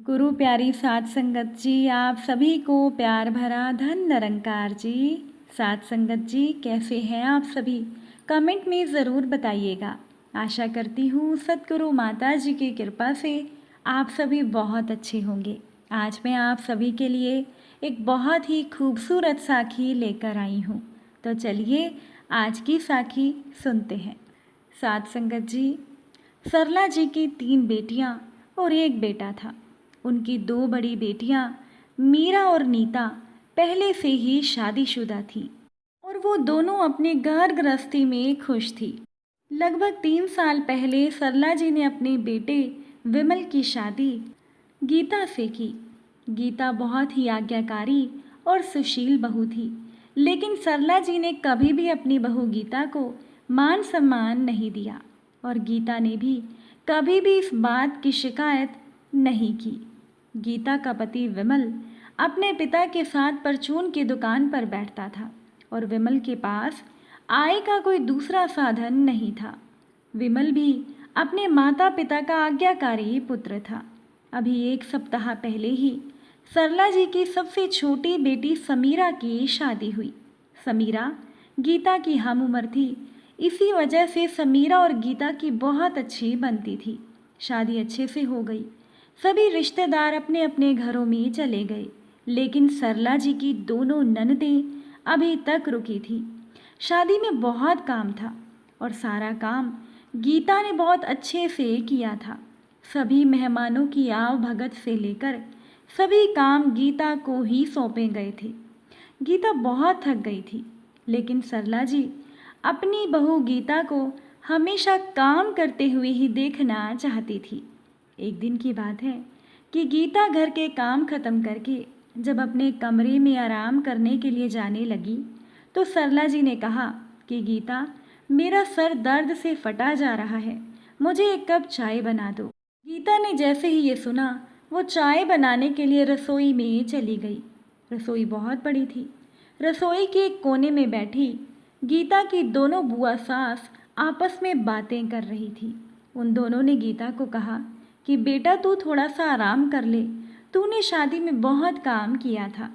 गुरु प्यारी साध संगत जी, आप सभी को प्यार भरा धन निरंकार जी। साध संगत जी, कैसे हैं आप सभी? कमेंट में ज़रूर बताइएगा। आशा करती हूँ सतगुरु माता जी की कृपा से आप सभी बहुत अच्छे होंगे। आज मैं आप सभी के लिए एक बहुत ही खूबसूरत साखी लेकर आई हूँ। तो चलिए आज की साखी सुनते हैं। साध संगत जी, सरला जी की 3 बेटियां और एक बेटा था। उनकी 2 बड़ी बेटियां मीरा और नीता पहले से ही शादीशुदा थीं और वो दोनों अपने घर गृहस्थी में खुश थी। लगभग 3 साल पहले सरला जी ने अपने बेटे विमल की शादी गीता से की। गीता बहुत ही आज्ञाकारी और सुशील बहू थी, लेकिन सरला जी ने कभी भी अपनी बहू गीता को मान सम्मान नहीं दिया और गीता ने भी कभी भी इस बात की शिकायत नहीं की। गीता का पति विमल अपने पिता के साथ परचून की दुकान पर बैठता था और विमल के पास आय का कोई दूसरा साधन नहीं था। विमल भी अपने माता पिता का आज्ञाकारी पुत्र था। अभी 1 सप्ताह पहले ही सरला जी की सबसे छोटी बेटी समीरा की शादी हुई। समीरा गीता की हम उम्र थी, इसी वजह से समीरा और गीता की बहुत अच्छी बनती थी। शादी अच्छे से हो गई। सभी रिश्तेदार अपने अपने घरों में चले गए, लेकिन सरला जी की दोनों ननदें अभी तक रुकी थी। शादी में बहुत काम था और सारा काम गीता ने बहुत अच्छे से किया था। सभी मेहमानों की आव भगत से लेकर सभी काम गीता को ही सौंपे गए थे। गीता बहुत थक गई थी, लेकिन सरला जी अपनी बहू गीता को हमेशा काम करते हुए ही देखना चाहती थी। एक दिन की बात है कि गीता घर के काम खत्म करके जब अपने कमरे में आराम करने के लिए जाने लगी तो सरला जी ने कहा कि गीता, मेरा सर दर्द से फटा जा रहा है, मुझे 1 कप चाय बना दो। गीता ने जैसे ही ये सुना वो चाय बनाने के लिए रसोई में चली गई। रसोई बहुत बड़ी थी। रसोई के एक कोने में बैठी गीता की दोनों बुआ सास आपस में बातें कर रही थी। उन दोनों ने गीता को कहा कि बेटा, तू थोड़ा सा आराम कर ले, तूने शादी में बहुत काम किया था।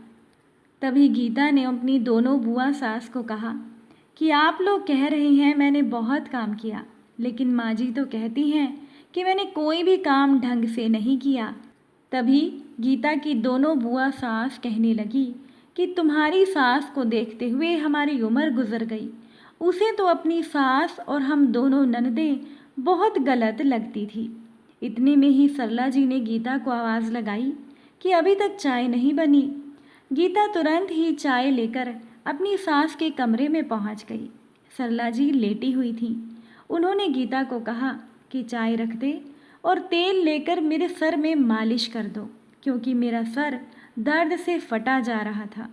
तभी गीता ने अपनी दोनों बुआ सास को कहा कि आप लोग कह रहे हैं मैंने बहुत काम किया, लेकिन माँ जी तो कहती हैं कि मैंने कोई भी काम ढंग से नहीं किया। तभी गीता की दोनों बुआ सास कहने लगी कि तुम्हारी सास को देखते हुए हमारी उम्र गुजर गई। उसे तो अपनी सास और हम दोनों ननदें बहुत गलत लगती थी। इतने में ही सरला जी ने गीता को आवाज़ लगाई कि अभी तक चाय नहीं बनी। गीता तुरंत ही चाय लेकर अपनी सास के कमरे में पहुंच गई। सरला जी लेटी हुई थी। उन्होंने गीता को कहा कि चाय रख दे और तेल लेकर मेरे सर में मालिश कर दो, क्योंकि मेरा सर दर्द से फटा जा रहा था।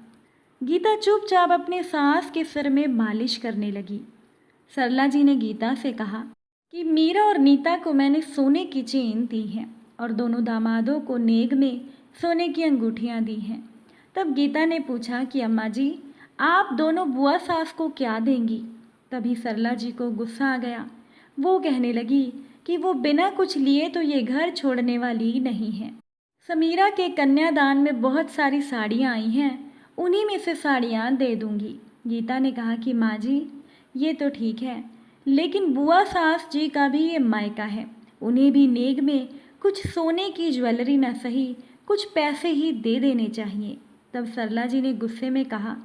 गीता चुपचाप अपने सास के सिर में मालिश करने लगी। सरला जी ने गीता से कहा कि मीरा और नीता को मैंने सोने की चेन दी है और दोनों दामादों को नेग में सोने की अंगूठियां दी हैं। तब गीता ने पूछा कि अम्मा जी, आप दोनों बुआ सास को क्या देंगी? तभी सरला जी को गुस्सा आ गया। वो कहने लगी कि वो बिना कुछ लिए तो ये घर छोड़ने वाली नहीं है। समीरा के कन्यादान में बहुत सारी साड़ियाँ आई हैं, उन्हीं में से साड़ियाँ दे दूंगी। गीता ने कहा कि माँ जी, ये तो ठीक है, लेकिन बुआ सास जी का भी ये मायका है, उन्हें भी नेग में कुछ सोने की ज्वेलरी न सही कुछ पैसे ही दे देने चाहिए। तब सरला जी ने गुस्से में कहा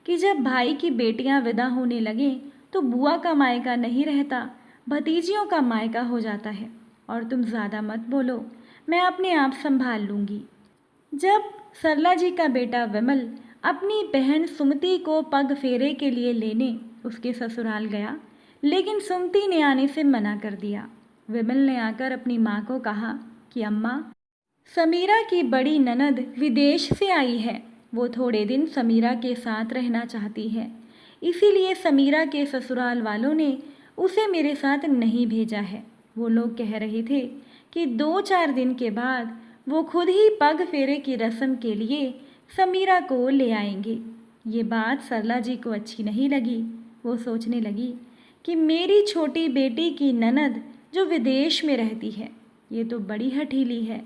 कि जब भाई की बेटियां विदा होने लगें तो बुआ का मायका नहीं रहता, भतीजियों का मायका हो जाता है। और तुम ज़्यादा मत बोलो, मैं अपने आप संभाल लूँगी। जब सरला जी का बेटा विमल अपनी बहन सुमति को पग फेरे के लिए लेने उसके ससुराल गया, लेकिन सुमति ने आने से मना कर दिया। विमल ने आकर अपनी माँ को कहा कि अम्मा, समीरा की बड़ी ननद विदेश से आई है, वो थोड़े दिन समीरा के साथ रहना चाहती है, इसीलिए समीरा के ससुराल वालों ने उसे मेरे साथ नहीं भेजा है। वो लोग कह रहे थे कि 2-4 दिन के बाद वो खुद ही पग फेरे की रस्म के लिए समीरा को ले आएंगे। ये बात सरला जी को अच्छी नहीं लगी। वो सोचने लगी कि मेरी छोटी बेटी की ननद जो विदेश में रहती है, ये तो बड़ी हठीली है।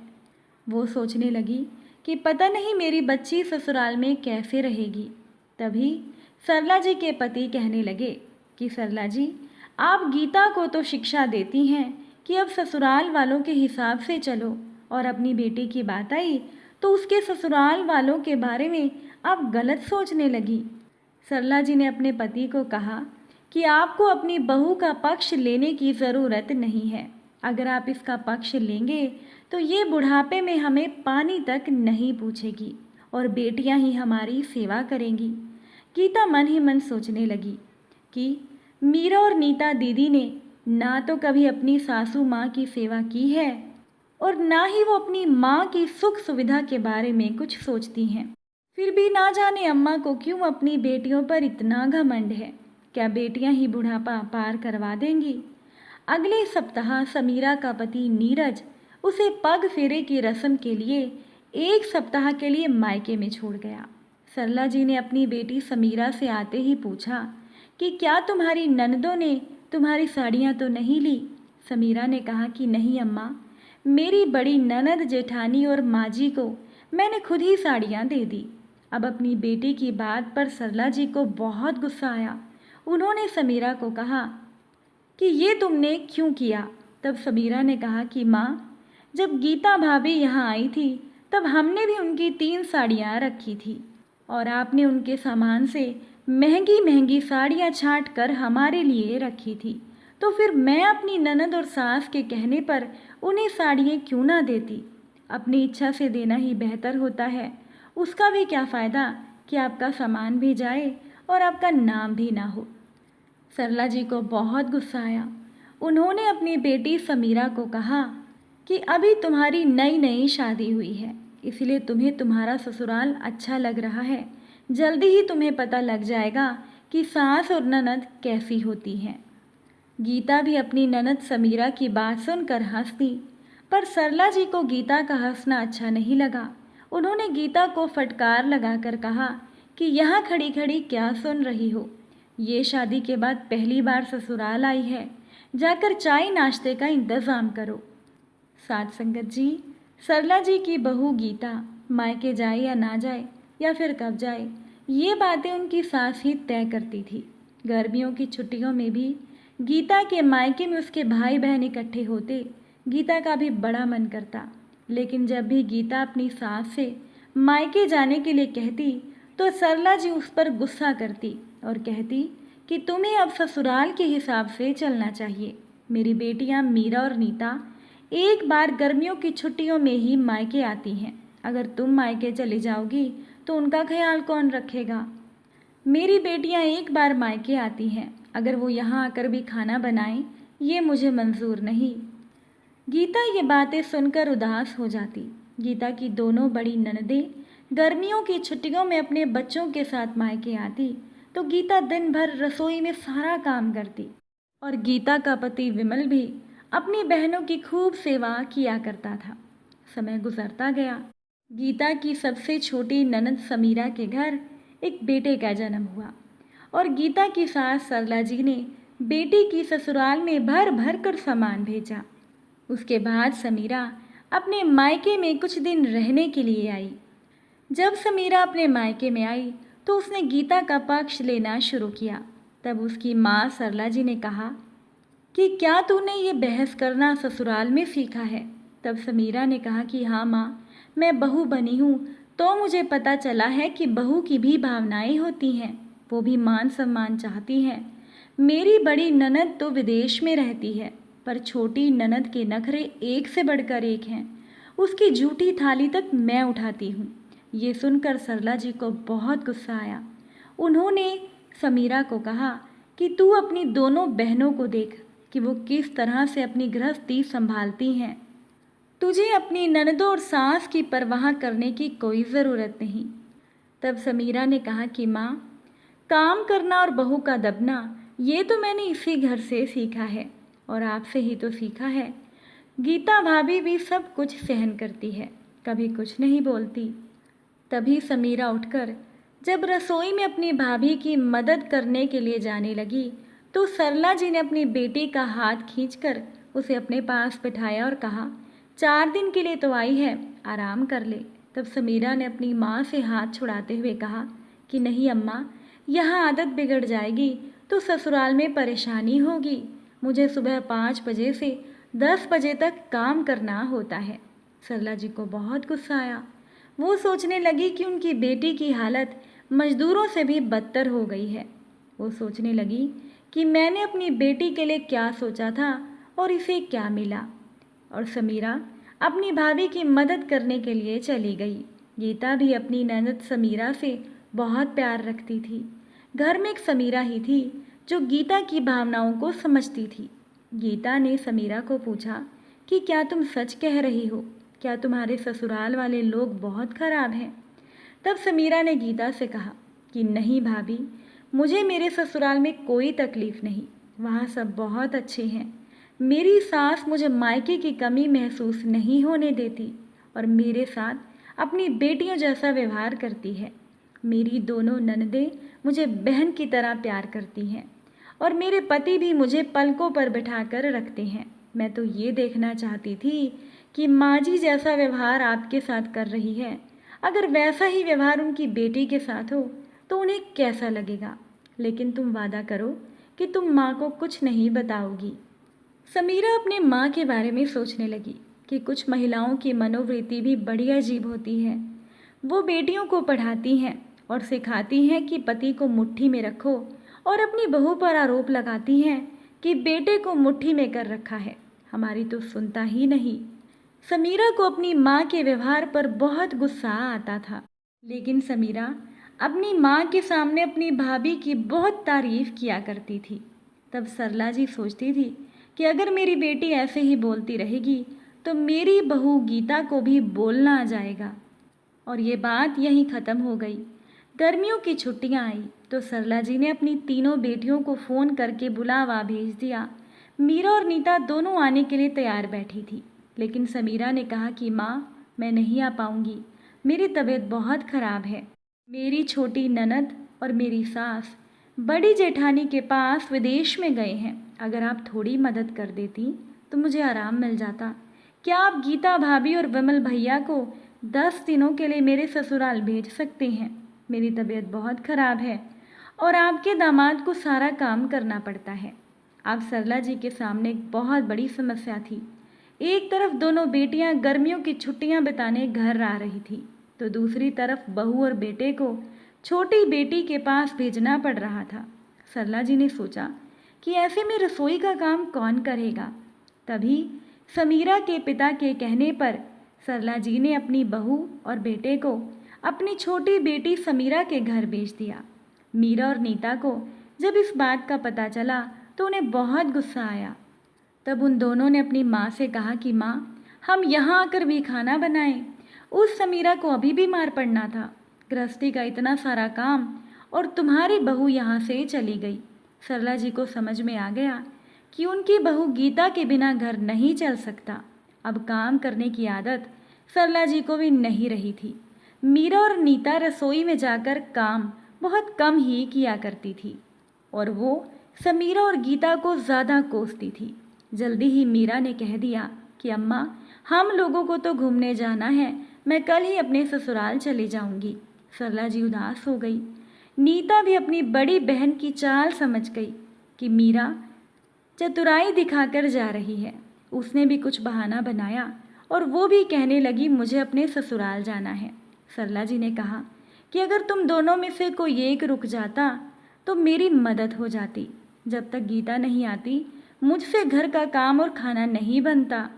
वो सोचने लगी कि पता नहीं मेरी बच्ची ससुराल में कैसे रहेगी। तभी सरला जी के पति कहने लगे कि सरला जी, आप गीता को तो शिक्षा देती हैं कि अब ससुराल वालों के हिसाब से चलो, और अपनी बेटी की बात आई तो उसके ससुराल वालों के बारे में आप गलत सोचने लगी। सरला जी ने अपने पति को कहा कि आपको अपनी बहू का पक्ष लेने की ज़रूरत नहीं है। अगर आप इसका पक्ष लेंगे तो ये बुढ़ापे में हमें पानी तक नहीं पूछेगी और बेटियां ही हमारी सेवा करेंगी। गीता मन ही मन सोचने लगी कि मीरा और नीता दीदी ने ना तो कभी अपनी सासू माँ की सेवा की है और ना ही वो अपनी माँ की सुख सुविधा के बारे में कुछ सोचती हैं। फिर भी ना जाने अम्मा को क्यों अपनी बेटियों पर इतना घमंड है। क्या बेटियां ही बुढ़ापा पार करवा देंगी? अगले सप्ताह समीरा का पति नीरज उसे पग फेरे की रस्म के लिए 1 सप्ताह के लिए मायके में छोड़ गया। सरला जी ने अपनी बेटी समीरा से आते ही पूछा कि क्या तुम्हारी ननदों ने तुम्हारी साड़ियाँ तो नहीं ली? समीरा ने कहा कि नहीं अम्मा, मेरी बड़ी ननद जेठानी और माँ को मैंने खुद ही साड़ियाँ दे दी। अब अपनी बेटी की बात पर सरला जी को बहुत गुस्सा आया। उन्होंने समीरा को कहा कि ये तुमने क्यों किया? तब समीरा ने कहा कि माँ, जब गीता भाभी यहाँ आई थी तब हमने भी उनकी 3 साड़ियाँ रखी थी और आपने उनके सामान से महंगी महंगी साड़ियाँ छांट कर हमारे लिए रखी थी, तो फिर मैं अपनी ननद और सास के कहने पर उन्हें साड़ियाँ क्यों ना देती? अपनी इच्छा से देना ही बेहतर होता है। उसका भी क्या फ़ायदा कि आपका सामान भी जाए और आपका नाम भी ना हो। सरला जी को बहुत गुस्सा आया। उन्होंने अपनी बेटी समीरा को कहा कि अभी तुम्हारी नई नई शादी हुई है, इसलिए तुम्हें तुम्हारा ससुराल अच्छा लग रहा है। जल्दी ही तुम्हें पता लग जाएगा कि सास और ननद कैसी होती हैं। गीता भी अपनी ननद समीरा की बात सुनकर हंस दी, पर सरला जी को गीता का हंसना अच्छा नहीं लगा। उन्होंने गीता को फटकार लगाकर कहा कि यहाँ खड़ी खड़ी क्या सुन रही हो? ये शादी के बाद पहली बार ससुराल आई है, जाकर चाय नाश्ते का इंतज़ाम करो। साथ संगत जी, सरला जी की बहू गीता मायके जाए या ना जाए या फिर कब जाए, ये बातें उनकी सास ही तय करती थी। गर्मियों की छुट्टियों में भी गीता के मायके में उसके भाई बहन इकट्ठे होते। गीता का भी बड़ा मन करता, लेकिन जब भी गीता अपनी सास से मायके जाने के लिए कहती तो सरला जी उस पर गुस्सा करती और कहती कि तुम्हें अब ससुराल के हिसाब से चलना चाहिए। मेरी बेटियां मीरा और नीता एक बार गर्मियों की छुट्टियों में ही मायके आती हैं। अगर तुम मायके चली जाओगी तो उनका ख्याल कौन रखेगा? मेरी बेटियां एक बार मायके आती हैं, अगर वो यहाँ आकर भी खाना बनाएं, ये मुझे मंजूर नहीं। गीता ये बातें सुनकर उदास हो जाती। गीता की दोनों बड़ी ननदें गर्मियों की छुट्टियों में अपने बच्चों के साथ मायके आती तो गीता दिन भर रसोई में सारा काम करती और गीता का पति विमल भी अपनी बहनों की खूब सेवा किया करता था। समय गुजरता गया। गीता की सबसे छोटी ननद समीरा के घर एक बेटे का जन्म हुआ और गीता की सास सरला जी ने बेटी की ससुराल में भर भर कर सामान भेजा। उसके बाद समीरा अपने मायके में कुछ दिन रहने के लिए आई। जब समीरा अपने मायके में आई तो उसने गीता का पक्ष लेना शुरू किया। तब उसकी माँ सरला जी ने कहा कि क्या तूने ये बहस करना ससुराल में सीखा है? तब समीरा ने कहा कि हाँ माँ, मैं बहू बनी हूँ तो मुझे पता चला है कि बहू की भी भावनाएं होती हैं, वो भी मान सम्मान चाहती हैं। मेरी बड़ी ननद तो विदेश में रहती है, पर छोटी ननद के नखरे एक से बढ़कर एक हैं। उसकी झूठी थाली तक मैं उठाती हूँ। ये सुनकर सरला जी को बहुत गुस्सा आया। उन्होंने समीरा को कहा कि तू अपनी दोनों बहनों को देख कि वो किस तरह से अपनी गृहस्थी संभालती हैं। तुझे अपनी ननदों और सास की परवाह करने की कोई ज़रूरत नहीं। तब समीरा ने कहा कि माँ, काम करना और बहू का दबना ये तो मैंने इसी घर से सीखा है और आपसे ही तो सीखा है। गीता भाभी भी सब कुछ सहन करती है, कभी कुछ नहीं बोलती। तभी समीरा उठकर जब रसोई में अपनी भाभी की मदद करने के लिए जाने लगी तो सरला जी ने अपनी बेटी का हाथ खींचकर उसे अपने पास बिठाया और कहा 4 दिन के लिए तो आई है, आराम कर ले। तब समीरा ने अपनी माँ से हाथ छुड़ाते हुए कहा कि नहीं अम्मा, यहाँ आदत बिगड़ जाएगी तो ससुराल में परेशानी होगी। मुझे सुबह 5 बजे से 10 बजे तक काम करना होता है। सरला जी को बहुत गुस्सा आया। वो सोचने लगी कि उनकी बेटी की हालत मजदूरों से भी बदतर हो गई है। वो सोचने लगी कि मैंने अपनी बेटी के लिए क्या सोचा था और इसे क्या मिला। और समीरा अपनी भाभी की मदद करने के लिए चली गई। गीता भी अपनी ननद समीरा से बहुत प्यार रखती थी। घर में एक समीरा ही थी जो गीता की भावनाओं को समझती थी। गीता ने समीरा को पूछा कि क्या तुम सच कह रही हो? क्या तुम्हारे ससुराल वाले लोग बहुत खराब हैं? तब समीरा ने गीता से कहा कि नहीं भाभी, मुझे मेरे ससुराल में कोई तकलीफ़ नहीं, वहाँ सब बहुत अच्छे हैं। मेरी सास मुझे मायके की कमी महसूस नहीं होने देती और मेरे साथ अपनी बेटियों जैसा व्यवहार करती है। मेरी दोनों ननदें मुझे बहन की तरह प्यार करती हैं और मेरे पति भी मुझे पलकों पर बिठाकर रखते हैं। मैं तो ये देखना चाहती थी कि माँ जी जैसा व्यवहार आपके साथ कर रही है, अगर वैसा ही व्यवहार उनकी बेटी के साथ हो तो उन्हें कैसा लगेगा। लेकिन तुम वादा करो कि तुम माँ को कुछ नहीं बताओगी। समीरा अपने माँ के बारे में सोचने लगी कि कुछ महिलाओं की मनोवृत्ति भी बड़ी अजीब होती है। वो बेटियों को पढ़ाती हैं और सिखाती हैं कि पति को मुट्ठी में रखो और अपनी बहू पर आरोप लगाती हैं कि बेटे को मुट्ठी में कर रखा है। हमारी तो सुनता ही नहीं। समीरा को अपनी माँ के व्यवहार पर बहुत गुस्सा आता था, लेकिन समीरा अपनी माँ के सामने अपनी भाभी की बहुत तारीफ किया करती थी। तब सरला जी सोचती थी कि अगर मेरी बेटी ऐसे ही बोलती रहेगी तो मेरी बहू गीता को भी बोलना आ जाएगा। और ये बात यहीं ख़त्म हो गई। गर्मियों की छुट्टियां आई तो सरला जी ने अपनी तीनों बेटियों को फ़ोन करके बुलावा भेज दिया। मीरा और नीता दोनों आने के लिए तैयार बैठी थी, लेकिन समीरा ने कहा कि माँ, मैं नहीं आ पाऊँगी, मेरी तबीयत बहुत ख़राब है। मेरी छोटी ननद और मेरी सास बड़ी जेठानी के पास विदेश में गए हैं। अगर आप थोड़ी मदद कर देती तो मुझे आराम मिल जाता। क्या आप गीता भाभी और विमल भैया को 10 दिनों के लिए मेरे ससुराल भेज सकते हैं? मेरी तबीयत बहुत ख़राब है और आपके दामाद को सारा काम करना पड़ता है। अब सरला जी के सामने एक बहुत बड़ी समस्या थी। एक तरफ दोनों बेटियां गर्मियों की छुट्टियां बिताने घर आ रही थी, तो दूसरी तरफ बहू और बेटे को छोटी बेटी के पास भेजना पड़ रहा था। सरला जी ने सोचा कि ऐसे में रसोई का काम कौन करेगा। तभी समीरा के पिता के कहने पर सरला जी ने अपनी बहू और बेटे को अपनी छोटी बेटी समीरा के घर भेज दिया। मीरा और नीता को जब इस बात का पता चला तो उन्हें बहुत गुस्सा आया। तब उन दोनों ने अपनी माँ से कहा कि माँ, हम यहाँ आकर भी खाना बनाएं। उस समीरा को अभी बीमार पड़ना था, गृहस्थी का इतना सारा काम, और तुम्हारी बहू यहाँ से चली गई। सरला जी को समझ में आ गया कि उनकी बहू गीता के बिना घर नहीं चल सकता। अब काम करने की आदत सरला जी को भी नहीं रही थी। मीरा और नीता रसोई में जाकर काम बहुत कम ही किया करती थी और वो समीरा और गीता को ज़्यादा कोसती थी। जल्दी ही मीरा ने कह दिया कि अम्मा, हम लोगों को तो घूमने जाना है, मैं कल ही अपने ससुराल चली जाऊंगी। सरला जी उदास हो गई। नीता भी अपनी बड़ी बहन की चाल समझ गई कि मीरा चतुराई दिखाकर जा रही है। उसने भी कुछ बहाना बनाया और वो भी कहने लगी, मुझे अपने ससुराल जाना है। सरला जी ने कहा कि अगर तुम दोनों में से कोई एक रुक जाता तो मेरी मदद हो जाती। जब तक गीता नहीं आती मुझसे घर का काम और खाना नहीं बनता।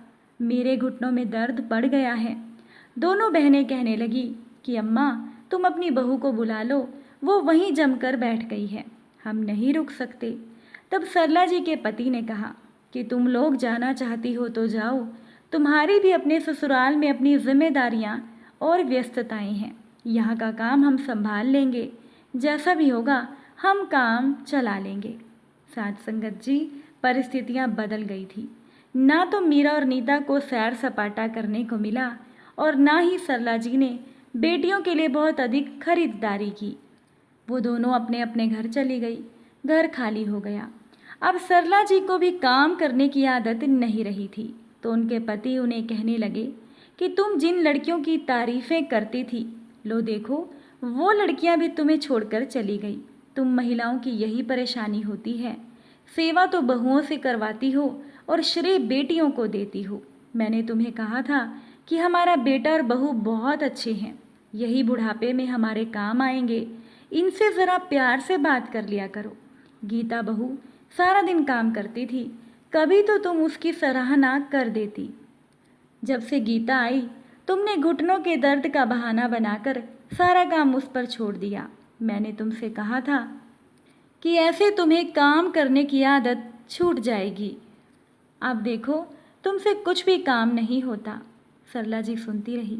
मेरे घुटनों में दर्द बढ़ गया है। दोनों बहनें कहने लगी कि अम्मा, तुम अपनी बहू को बुला लो, वो वहीं जमकर बैठ गई है, हम नहीं रुक सकते। तब सरला जी के पति ने कहा कि तुम लोग जाना चाहती हो तो जाओ, तुम्हारी भी अपने ससुराल में अपनी जिम्मेदारियां और व्यस्तताएं हैं। यहाँ का काम हम संभाल लेंगे, जैसा भी होगा हम काम चला लेंगे। साथ संगत जी, परिस्थितियां बदल गई थी। ना तो मीरा और नीता को सैर सपाटा करने को मिला और ना ही सरला जी ने बेटियों के लिए बहुत अधिक खरीदारी की। वो दोनों अपने अपने घर चली गई। घर खाली हो गया। अब सरला जी को भी काम करने की आदत नहीं रही थी, तो तो उनके पति उन्हें कहने लगे कि तुम जिन लड़कियों की तारीफ़ें करती थी, लो देखो वो लड़कियां भी तुम्हें छोड़कर चली गई। तुम महिलाओं की यही परेशानी होती है, सेवा तो बहुओं से करवाती हो और श्रेय बेटियों को देती हो। मैंने तुम्हें कहा था कि हमारा बेटा और बहू बहुत अच्छे हैं, यही बुढ़ापे में हमारे काम आएंगे, इनसे ज़रा प्यार से बात कर लिया करो। गीता बहू सारा दिन काम करती थी, कभी तो तुम उसकी सराहना कर देती। जब से गीता आई तुमने घुटनों के दर्द का बहाना बनाकर सारा काम उस पर छोड़ दिया। मैंने तुमसे कहा था कि ऐसे तुम्हें काम करने की आदत छूट जाएगी। अब देखो तुमसे कुछ भी काम नहीं होता। सरला जी सुनती रही।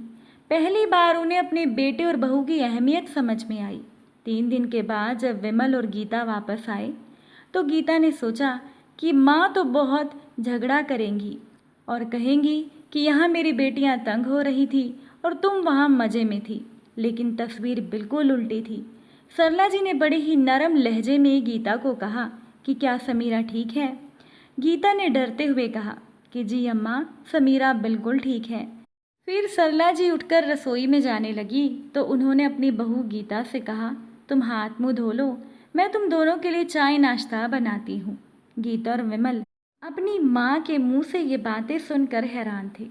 पहली बार उन्हें अपने बेटे और बहू की अहमियत समझ में आई। 3 दिन के बाद जब विमल और गीता वापस आए तो गीता ने सोचा कि माँ तो बहुत झगड़ा करेंगी और कहेंगी कि यहाँ मेरी बेटियाँ तंग हो रही थी और तुम वहाँ मज़े में थी, लेकिन तस्वीर बिल्कुल उल्टी थी। सरला जी ने बड़े ही नरम लहजे में गीता को कहा कि क्या समीरा ठीक है। गीता ने डरते हुए कहा कि जी अम्मा, समीरा बिल्कुल ठीक है। फिर सरला जी उठकर रसोई में जाने लगी तो उन्होंने अपनी बहू गीता से कहा, तुम हाथ मुँह धो लो, मैं तुम दोनों के लिए चाय नाश्ता बनाती हूँ। गीता और विमल अपनी माँ के मुंह से ये बातें सुनकर हैरान थे।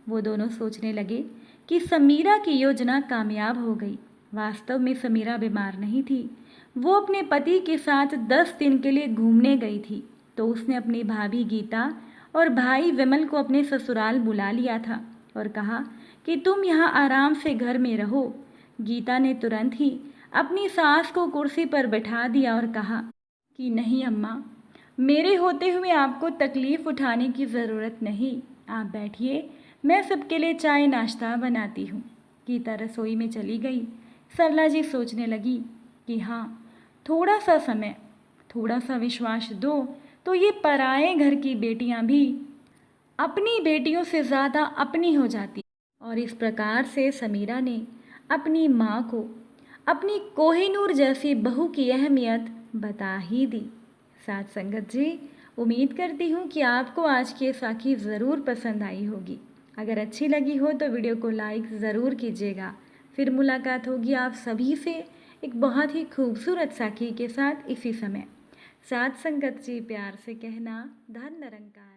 वो दोनों सोचने लगे कि समीरा की योजना कामयाब हो गई। वास्तव में समीरा बीमार नहीं थी, वो अपने पति के साथ 10 दिन के लिए घूमने गई थी, तो उसने अपनी भाभी गीता और भाई विमल को अपने ससुराल बुला लिया था और कहा कि तुम यहाँ आराम से घर में रहो। गीता ने तुरंत ही अपनी सास को कुर्सी पर बैठा दिया और कहा कि नहीं अम्मा, मेरे होते हुए आपको तकलीफ़ उठाने की ज़रूरत नहीं, आप बैठिए, मैं सबके लिए चाय नाश्ता बनाती हूँ। गीता रसोई में चली गई। सरला जी सोचने लगी कि हाँ, थोड़ा सा समय, थोड़ा सा विश्वास दो तो ये पराए घर की बेटियाँ भी अपनी बेटियों से ज़्यादा अपनी हो जाती। और इस प्रकार से समीरा ने अपनी माँ को अपनी कोहिनूर जैसी बहू की अहमियत बता ही दी। साथ संगत जी, उम्मीद करती हूँ कि आपको आज की साखी ज़रूर पसंद आई होगी। अगर अच्छी लगी हो तो वीडियो को लाइक ज़रूर कीजिएगा। फिर मुलाकात होगी आप सभी से एक बहुत ही खूबसूरत साखी के साथ इसी समय। साथ संगत जी, प्यार से कहना, धन निरंकार।